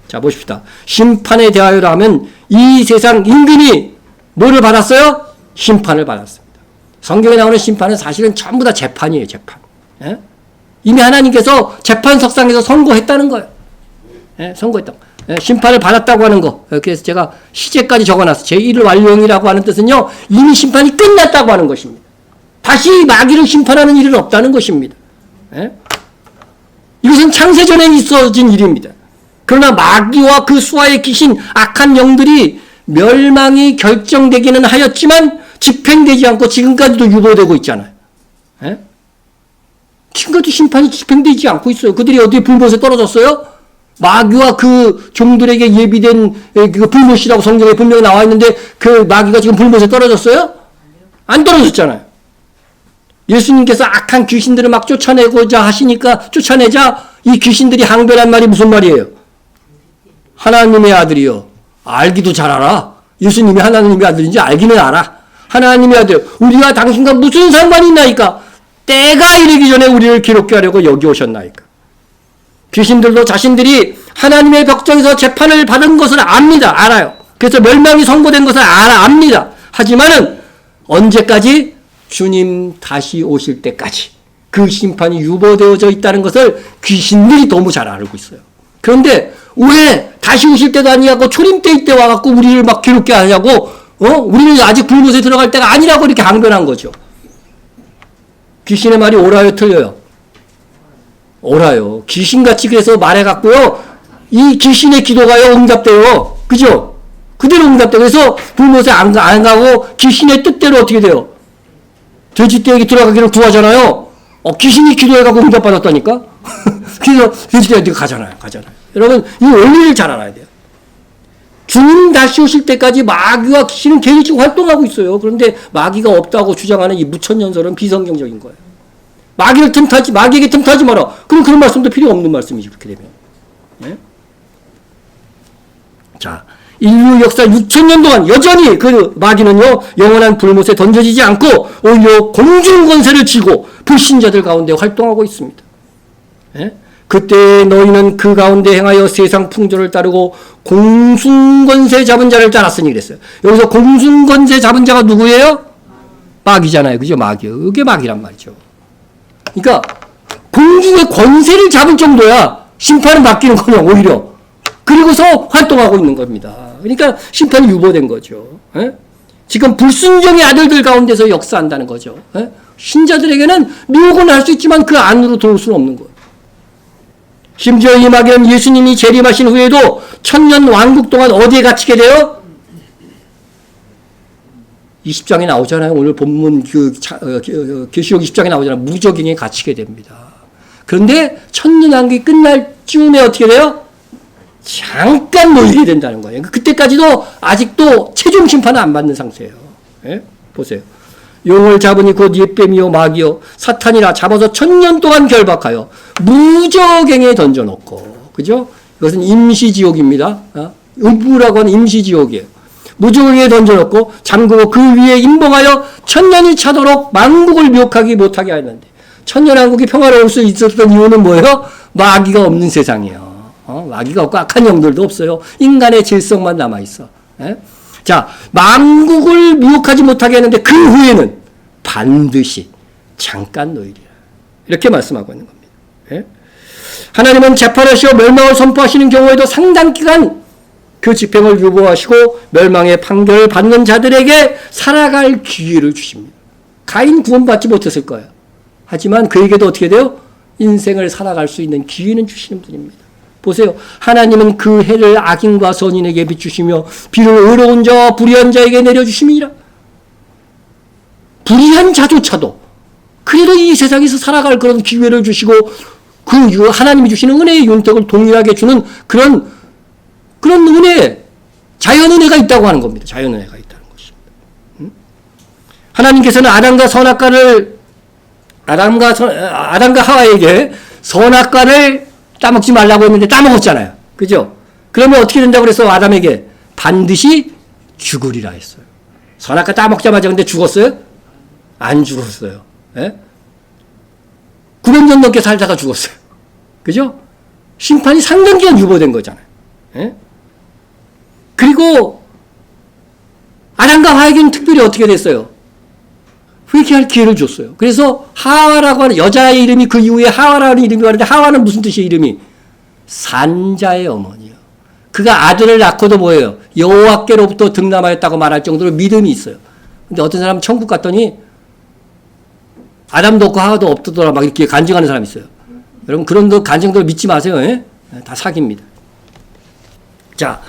자, 보십시다. 심판에 대하여라 하면 이 세상 인간이 뭐를 받았어요? 심판을 받았습니다. 성경에 나오는 심판은 사실은 전부 다 재판이에요, 재판. 예? 이미 하나님께서 재판석상에서 선고했다는 거예요. 예? 선고했다. 예? 심판을 받았다고 하는 거. 그래서 제가 시제까지 적어놨어요. 제1을 완료형이라고 하는 뜻은요, 이미 심판이 끝났다고 하는 것입니다. 다시 마귀를 심판하는 일은 없다는 것입니다. 예? 이것은 창세전에 있어진 일입니다. 그러나 마귀와 그 수하의 귀신, 악한 영들이 멸망이 결정되기는 하였지만 집행되지 않고 지금까지도 유보되고 있잖아요. 예? 지금까지 심판이 집행되지 않고 있어요. 그들이 어디에 불못에 떨어졌어요? 마귀와 그 종들에게 예비된 그 불못이라고 성경에 분명히 나와 있는데 그 마귀가 지금 불못에 떨어졌어요? 안 떨어졌잖아요. 예수님께서 악한 귀신들을 막 쫓아내고자 하시니까 쫓아내자 이 귀신들이 항변한 말이 무슨 말이에요? 하나님의 아들이요. 알기도 잘 알아. 예수님이 하나님의 아들인지 알기는 알아. 하나님의 아들, 우리와 당신과 무슨 상관이 있나이까? 때가 이르기 전에 우리를 기록케 하려고 여기 오셨나이까? 귀신들도 자신들이 하나님의 벽정에서 재판을 받은 것을 압니다. 알아요. 그래서 멸망이 선고된 것을 압니다. 하지만은 언제까지? 주님 다시 오실 때까지 그 심판이 유보되어져 있다는 것을 귀신들이 너무 잘 알고 있어요. 그런데 왜 다시 오실 때도 아니고 초림때 때 와갖고 우리를 막 괴롭게 하냐고, 우리는 아직 불못에 들어갈 때가 아니라고 이렇게 항변한 거죠. 귀신의 말이 옳아요, 틀려요? 옳아요. 귀신같이 그래서 말해갖고요, 이 귀신의 기도가요, 응답돼요. 그죠? 그대로 응답돼요. 그래서 불못에 안 가고 귀신의 뜻대로 어떻게 돼요? 돼지떼에게 들어가기를 구하잖아요. 귀신이 기도해가고 응답받았다니까? 그래서 돼지떼에게 가잖아요. 여러분, 이 원리를 잘 알아야 돼요. 주님 다시 오실 때까지 마귀와 귀신은 계속 활동하고 있어요. 그런데 마귀가 없다고 주장하는 이 무천연설은 비성경적인 거예요. 마귀에게 틈타지 마라. 그럼 그런 말씀도 필요 없는 말씀이지, 그렇게 되면. 네? 자, 인류 역사 6,000년 동안 여전히 그 마귀는요, 영원한 불못에 던져지지 않고 오히려 공중권세를 쥐고 불신자들 가운데 활동하고 있습니다. 예? 그때 너희는 그 가운데 행하여 세상 풍조를 따르고 공중권세 잡은 자를 따랐으니 그랬어요. 여기서 공중권세 잡은 자가 누구예요? 마귀잖아요. 그죠? 마귀요. 이게 마귀란 말이죠. 그러니까 공중의 권세를 잡을 정도야 심판을 맡기는거냐 오히려. 그리고서 활동하고 있는 겁니다. 그러니까 심판이 유보된 거죠. 에? 지금 불순종의 아들들 가운데서 역사한다는 거죠. 에? 신자들에게는 미혹은 할 수 있지만 그 안으로 들어올 수는 없는 거예요. 심지어 이 마귀는 예수님이 재림하신 후에도 1000년 왕국 동안 어디에 갇히게 돼요? 20장에 나오잖아요. 오늘 본문 계시록 20장에 나오잖아요. 무적인에 갇히게 됩니다. 그런데 1000년 왕국이 끝날 쯤에 어떻게 돼요? 잠깐 놓이게 된다는 거예요. 그때까지도 아직도 최종 심판은 안 받는 상태예요. 예? 보세요. 용을 잡으니 곧 옛뱀이요 마귀요 사탄이라 잡아서 1000년 동안 결박하여 무저갱에 던져놓고, 그죠? 이것은 임시지옥입니다. 음부라고 하는 임시지옥이에요. 무저갱에 던져놓고 잠그고 그 위에 임봉하여 1000년이 차도록 만국을 미혹하기 못하게 하였는데, 1000년 왕국이 평화로울 수 있었던 이유는 뭐예요? 마귀가 없는 세상이에요. 마귀가 없고 악한 영들도 없어요. 인간의 질성만 남아있어. 예? 자, 만국을 미혹하지 못하게 했는데 그 후에는 반드시 잠깐 놓이리라. 이렇게 말씀하고 있는 겁니다. 예? 하나님은 재판하시어 멸망을 선포하시는 경우에도 상당 기간 그 집행을 유보하시고 멸망의 판결을 받는 자들에게 살아갈 기회를 주십니다. 가인 구원받지 못했을 거예요. 하지만 그에게도 어떻게 돼요? 인생을 살아갈 수 있는 기회는 주시는 분입니다. 보세요. 하나님은 그 해를 악인과 선인에게 비추시며 비를 의로운 자와 불의한 자에게 내려주심이니라. 불의한 자조차도 그래도 이 세상에서 살아갈 그런 기회를 주시고 그 하나님이 주시는 은혜의 윤택을 동일하게 주는 그런 은혜, 자연은혜가 있다고 하는 겁니다. 자연은혜가 있다는 것입니다. 하나님께서는 아담과 하와에게 선악과를 따먹지 말라고 했는데 따먹었잖아요. 그죠? 그러면 어떻게 된다고 그래서 아담에게 반드시 죽으리라 했어요. 선악과 따먹자마자 근데 죽었어요? 안 죽었어요. 예? 900년 넘게 살다가 죽었어요. 그죠? 심판이 상당 기간 유보된 거잖아요. 예? 그리고 아담과 하와에게는 특별히 어떻게 됐어요? 회개할 기회를 줬어요. 그래서 하와라고 하는 여자의 이름이 그 이후에 하와라는 이름이 왔는데 하와는 무슨 뜻이에요? 이름이 산자의 어머니요. 그가 아들을 낳고도 뭐예요? 여호와께로부터 득남하였다고 말할 정도로 믿음이 있어요. 근데 어떤 사람은 천국 갔더니 아담도 없고 하와도 없더라 막 이렇게 간증하는 사람이 있어요. 여러분 그런 간증들 믿지 마세요. 예? 다 사기입니다. 자,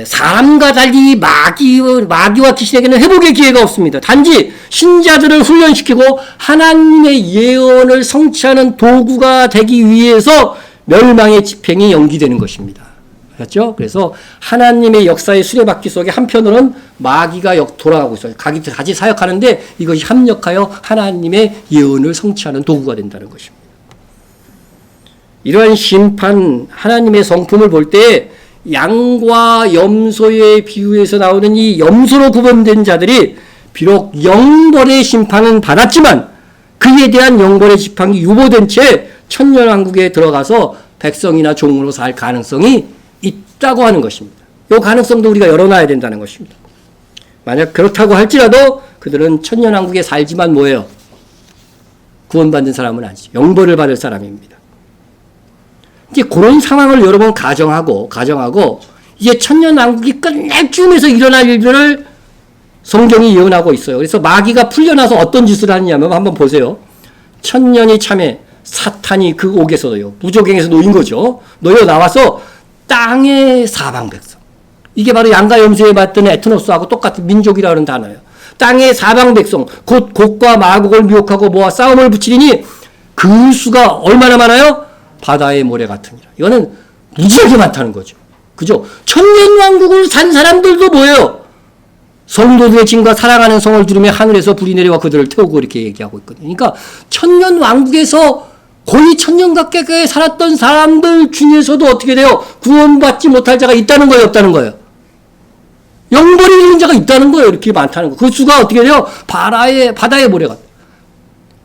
사람과 달리 마귀와 귀신에게는 회복의 기회가 없습니다. 단지 신자들을 훈련시키고 하나님의 예언을 성취하는 도구가 되기 위해서 멸망의 집행이 연기되는 것입니다. 그렇죠? 그래서 하나님의 역사의 수레바퀴 속에 한편으로는 마귀가 돌아가고 있어요. 같이 사역하는데 이것이 합력하여 하나님의 예언을 성취하는 도구가 된다는 것입니다. 이러한 심판, 하나님의 성품을 볼 때 양과 염소의 비유에서 나오는 이 염소로 구분된 자들이 비록 영벌의 심판은 받았지만 그에 대한 영벌의 심판이 유보된 채 천년왕국에 들어가서 백성이나 종으로 살 가능성이 있다고 하는 것입니다. 이 가능성도 우리가 열어놔야 된다는 것입니다. 만약 그렇다고 할지라도 그들은 천년왕국에 살지만 뭐예요? 구원받는 사람은 아니죠. 영벌을 받을 사람입니다. 이제 그런 상황을 여러 번 가정하고 이제 천년왕국이 끝날 쯤에서 일어날 일들을 성경이 예언하고 있어요. 그래서 마귀가 풀려나서 어떤 짓을 하느냐면 한번 보세요. 천년이 참에 사탄이 그 옥에서요, 무저갱에서 놓인 거죠. 놓여 나와서 땅의 사방 백성. 이게 바로 양과 염소에 맞던 에트노스하고 똑같은 민족이라는 단어예요. 땅의 사방 백성 곧 곡과 마곡을 미혹하고 모아 싸움을 붙이리니 그 수가 얼마나 많아요? 바다의 모래 같으니라. 이거는 무지하게 많다는 거죠. 그죠? 천년왕국을 산 사람들도 뭐예요? 성도들의 징과 사랑하는 성을 들으며 하늘에서 불이 내려와 그들을 태우고 이렇게 얘기하고 있거든요. 그러니까 천년왕국에서 거의 천년 가까이 살았던 사람들 중에서도 어떻게 돼요? 구원받지 못할 자가 있다는 거예요? 없다는 거예요? 영벌이 이르는 자가 있다는 거예요. 이렇게 많다는 거. 그 수가 어떻게 돼요? 바다의 모래가.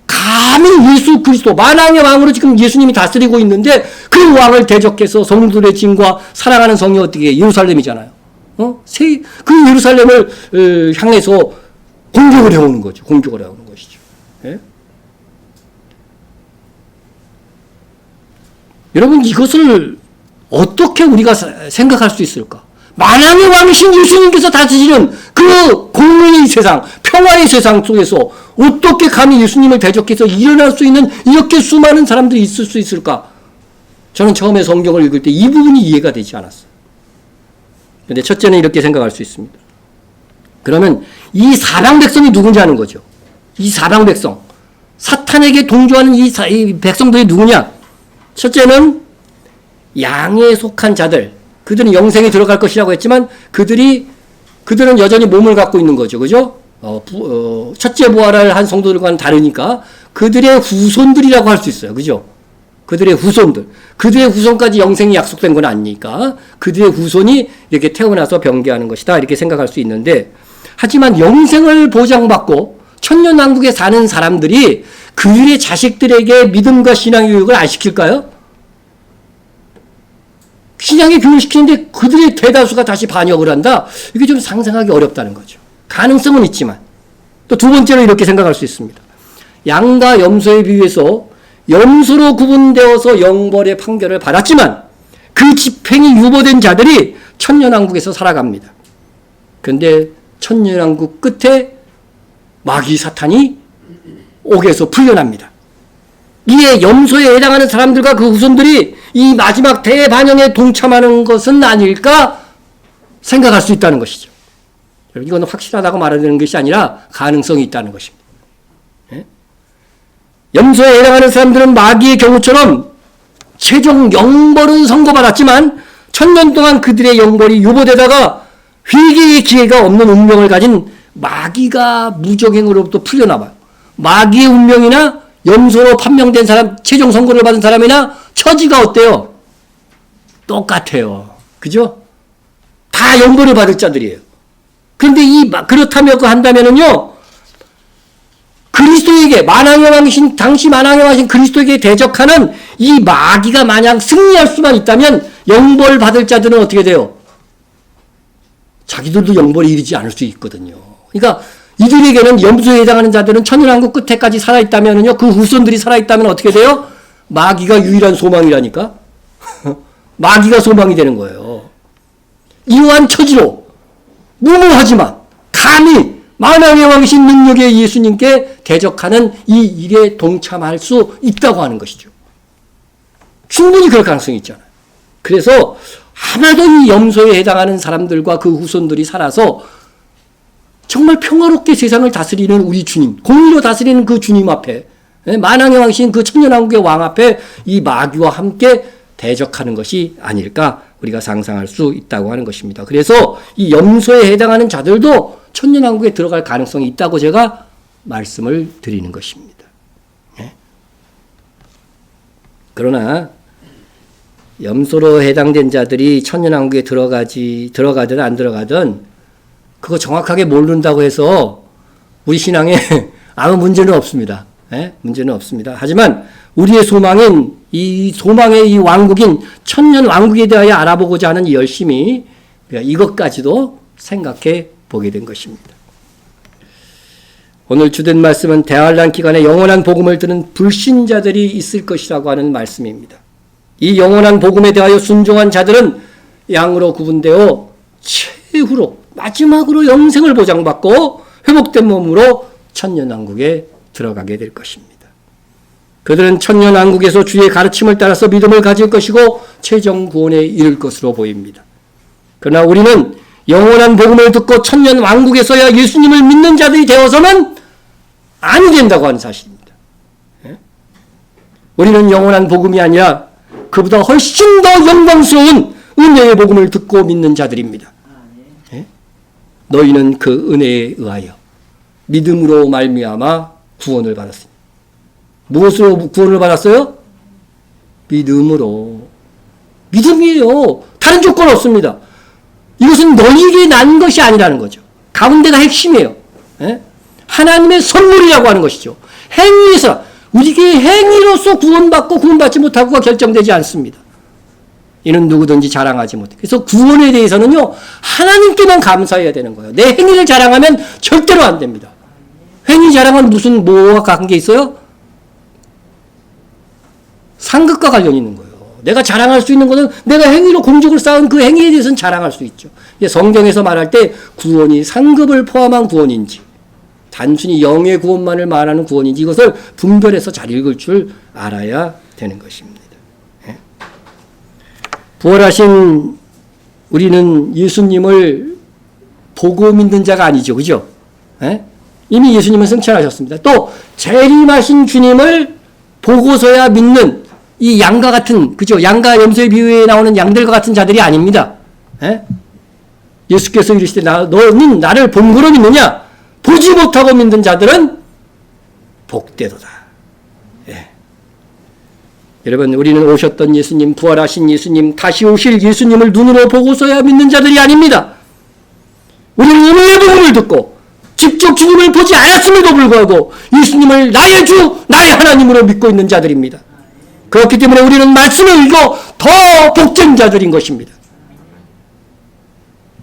감히 예수 그리스도 만왕의 왕으로 지금 예수님이 다스리고 있는데 그 왕을 대적해서 성도들의 징과 사랑하는 성이 어떻게 예루살렘이잖아요. 그 예루살렘을 향해서 공격을 해오는 거죠. 공격을 해오는 것이죠. 예? 여러분 이것을 어떻게 우리가 생각할 수 있을까? 만왕의 왕이신 예수님께서 다스리는 그 공의의 세상, 평화의 세상 속에서 어떻게 감히 예수님을 대적해서 일어날 수 있는 이렇게 수많은 사람들이 있을 수 있을까? 저는 처음에 성경을 읽을 때 이 부분이 이해가 되지 않았어요. 그런데 첫째는 이렇게 생각할 수 있습니다. 그러면 이 사방 백성이 누군지 아는 거죠. 이 사방 백성, 사탄에게 동조하는 이 백성들이 누구냐? 첫째는 양에 속한 자들, 그들은 영생에 들어갈 것이라고 했지만 그들은 여전히 몸을 갖고 있는 거죠. 그죠? 첫째 부활을 한 성도들과는 다르니까 그들의 후손들이라고 할 수 있어요. 그죠? 그들의 후손들. 그들의 후손까지 영생이 약속된 건 아니니까 그들의 후손이 이렇게 태어나서 병개하는 것이다. 이렇게 생각할 수 있는데 하지만 영생을 보장받고 천년왕국에 사는 사람들이 그들의 자식들에게 믿음과 신앙 교육을 안 시킬까요? 신앙의 교육을 시키는데 그들의 대다수가 다시 반역을 한다? 이게 좀 상상하기 어렵다는 거죠. 가능성은 있지만. 또 두 번째로 이렇게 생각할 수 있습니다. 양과 염소에 비유해서 염소로 구분되어서 영벌의 판결을 받았지만 그 집행이 유보된 자들이 천년왕국에서 살아갑니다. 그런데 천년왕국 끝에 마귀 사탄이 옥에서 풀려납니다. 이에 염소에 해당하는 사람들과 그 후손들이 이 마지막 대반영에 동참하는 것은 아닐까 생각할 수 있다는 것이죠. 이건 확실하다고 말하는 것이 아니라 가능성이 있다는 것입니다. 예? 염소에 해당하는 사람들은 마귀의 경우처럼 최종 영벌은 선고받았지만 천년 동안 그들의 영벌이 유보되다가 회개의 기회가 없는 운명을 가진 마귀가 무적행으로부터 풀려나와요. 마귀의 운명이나 염소로 판명된 사람, 최종 선고를 받은 사람이나 처지가 어때요? 똑같아요. 그죠? 다 영벌을 받을 자들이에요. 그런데 그렇다며 한다면은요, 그리스도에게, 만왕의 왕이신, 당시 만왕의 왕이신 그리스도에게 대적하는 이 마귀가 만약 승리할 수만 있다면 영벌 받을 자들은 어떻게 돼요? 자기들도 영벌에 이르지 않을 수 있거든요. 그러니까 이들에게는 염소에 해당하는 자들은 천년왕국 끝에까지 살아있다면요, 그 후손들이 살아있다면 어떻게 돼요? 마귀가 유일한 소망이라니까? 마귀가 소망이 되는 거예요. 이러한 처지로 무모하지만 감히 만왕의 왕이신 능력의 예수님께 대적하는 이 일에 동참할 수 있다고 하는 것이죠. 충분히 그럴 가능성이 있잖아요. 그래서 아마도 이 염소에 해당하는 사람들과 그 후손들이 살아서 정말 평화롭게 세상을 다스리는 우리 주님, 공의로 다스리는 그 주님 앞에, 만왕의 왕이신 그 천년왕국의 왕 앞에 이 마귀와 함께 대적하는 것이 아닐까 우리가 상상할 수 있다고 하는 것입니다. 그래서 이 염소에 해당하는 자들도 천년왕국에 들어갈 가능성이 있다고 제가 말씀을 드리는 것입니다. 그러나 염소로 해당된 자들이 천년왕국에 들어가든 안 들어가든 그거 정확하게 모른다고 해서 우리 신앙에 아무 문제는 없습니다. 문제는 없습니다. 하지만 우리의 소망인 이 소망의 이 왕국인 천년 왕국에 대하여 알아보고자 하는 이 열심이 이것까지도 생각해 보게 된 것입니다. 오늘 주된 말씀은 대환란 기간에 영원한 복음을 들은 불신자들이 있을 것이라고 하는 말씀입니다. 이 영원한 복음에 대하여 순종한 자들은 양으로 구분되어 최후로 마지막으로 영생을 보장받고 회복된 몸으로 천년왕국에 들어가게 될 것입니다. 그들은 천년왕국에서 주의 가르침을 따라서 믿음을 가질 것이고 최종 구원에 이를 것으로 보입니다. 그러나 우리는 영원한 복음을 듣고 천년 왕국에서야 예수님을 믿는 자들이 되어서는 아니 된다고 하는 사실입니다. 우리는 영원한 복음이 아니라 그보다 훨씬 더 영광스러운 은혜의 복음을 듣고 믿는 자들입니다. 너희는 그 은혜에 의하여 믿음으로 말미암아 구원을 받았습니다. 무엇으로 구원을 받았어요? 믿음으로. 믿음이에요. 다른 조건 없습니다. 이것은 너희에게 난 것이 아니라는 거죠. 가운데가 핵심이에요. 하나님의 선물이라고 하는 것이죠. 행위에서 우리에게 행위로서 구원받고 구원받지 못하고가 결정되지 않습니다. 이는 누구든지 자랑하지 못해. 그래서 구원에 대해서는요, 하나님께만 감사해야 되는 거예요. 내 행위를 자랑하면 절대로 안 됩니다. 행위 자랑은 무슨 뭐와 관계 있어요? 상급과 관련이 있는 거예요. 내가 자랑할 수 있는 것은 내가 행위로 공적을 쌓은 그 행위에 대해서는 자랑할 수 있죠. 성경에서 말할 때 구원이 상급을 포함한 구원인지 단순히 영의 구원만을 말하는 구원인지 이것을 분별해서 잘 읽을 줄 알아야 되는 것입니다. 부활하신 우리는 예수님을 보고 믿는 자가 아니죠. 그죠? 이미 예수님은 승천하셨습니다. 또 재림하신 주님을 보고서야 믿는 이 양과 같은, 그죠? 양과 염소의 비유에 나오는 양들과 같은 자들이 아닙니다. 예수께서 이르시되 너는 나를 본거로 믿느냐? 보지 못하고 믿는 자들은 복되도다. 여러분, 우리는 오셨던 예수님, 부활하신 예수님, 다시 오실 예수님을 눈으로 보고서야 믿는 자들이 아닙니다. 우리는 은혜의 복음을 듣고 직접 주님을 보지 않았음에도 불구하고 예수님을 나의 주, 나의 하나님으로 믿고 있는 자들입니다. 그렇기 때문에 우리는 말씀을 읽고 더 복된 자들인 것입니다.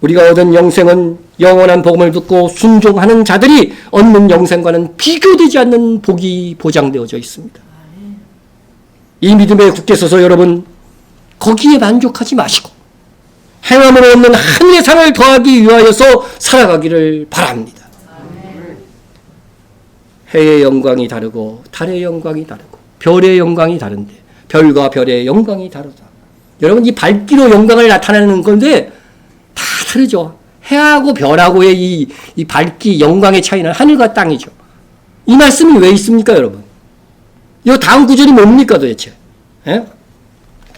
우리가 얻은 영생은 영원한 복음을 듣고 순종하는 자들이 얻는 영생과는 비교되지 않는 복이 보장되어져 있습니다. 이 믿음에 굳게 서서 여러분 거기에 만족하지 마시고 행함으로 얻는 하늘의 상을 더하기 위하여서 살아가기를 바랍니다. 해의 영광이 다르고 달의 영광이 다르고 별의 영광이 다른데 별과 별의 영광이 다르다. 여러분 이 밝기로 영광을 나타내는 건데 다 다르죠. 해하고 별하고의 이 밝기 영광의 차이는 하늘과 땅이죠. 이 말씀이 왜 있습니까 여러분? 이 다음 구절이 뭡니까 도대체?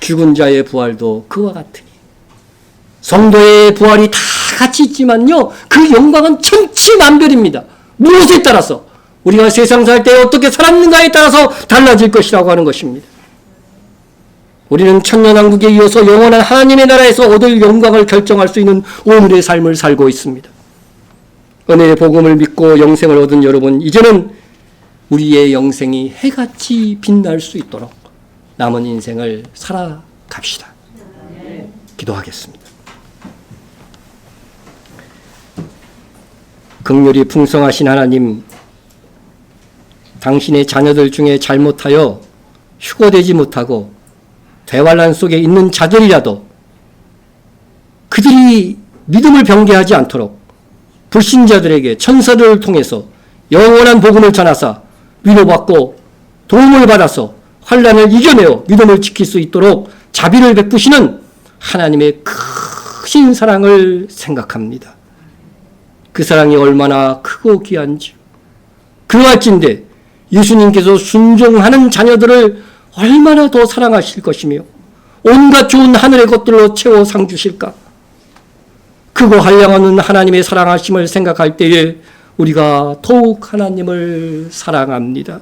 죽은 자의 부활도 그와 같으니. 성도의 부활이 다 같이 있지만요, 그 영광은 천치만별입니다. 무엇에 따라서? 우리가 세상 살 때 어떻게 살았는가에 따라서 달라질 것이라고 하는 것입니다. 우리는 천년왕국에 이어서 영원한 하나님의 나라에서 얻을 영광을 결정할 수 있는 오늘의 삶을 살고 있습니다. 은혜의 복음을 믿고 영생을 얻은 여러분, 이제는 우리의 영생이 해같이 빛날 수 있도록 남은 인생을 살아갑시다. 기도하겠습니다. 긍휼이 풍성하신 하나님, 당신의 자녀들 중에 잘못하여 휴거되지 못하고 대환란 속에 있는 자들이라도 그들이 믿음을 변개하지 않도록 불신자들에게 천사들을 통해서 영원한 복음을 전하사 위로받고 도움을 받아서 환란을 이겨내어 믿음을 지킬 수 있도록 자비를 베푸시는 하나님의 크신 사랑을 생각합니다. 그 사랑이 얼마나 크고 귀한지, 그러할진대 예수님께서 순종하는 자녀들을 얼마나 더 사랑하실 것이며 온갖 좋은 하늘의 것들로 채워 상 주실까. 크고 한량없는 하나님의 사랑하심을 생각할 때에 우리가 더욱 하나님을 사랑합니다.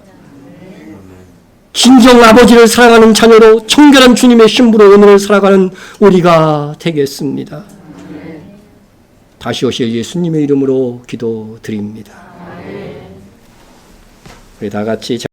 진정 아버지를 사랑하는 자녀로 청결한 주님의 신부로 오늘을 살아가는 우리가 되겠습니다. 다시 오실 예수님의 이름으로 기도드립니다. 우리 다 같이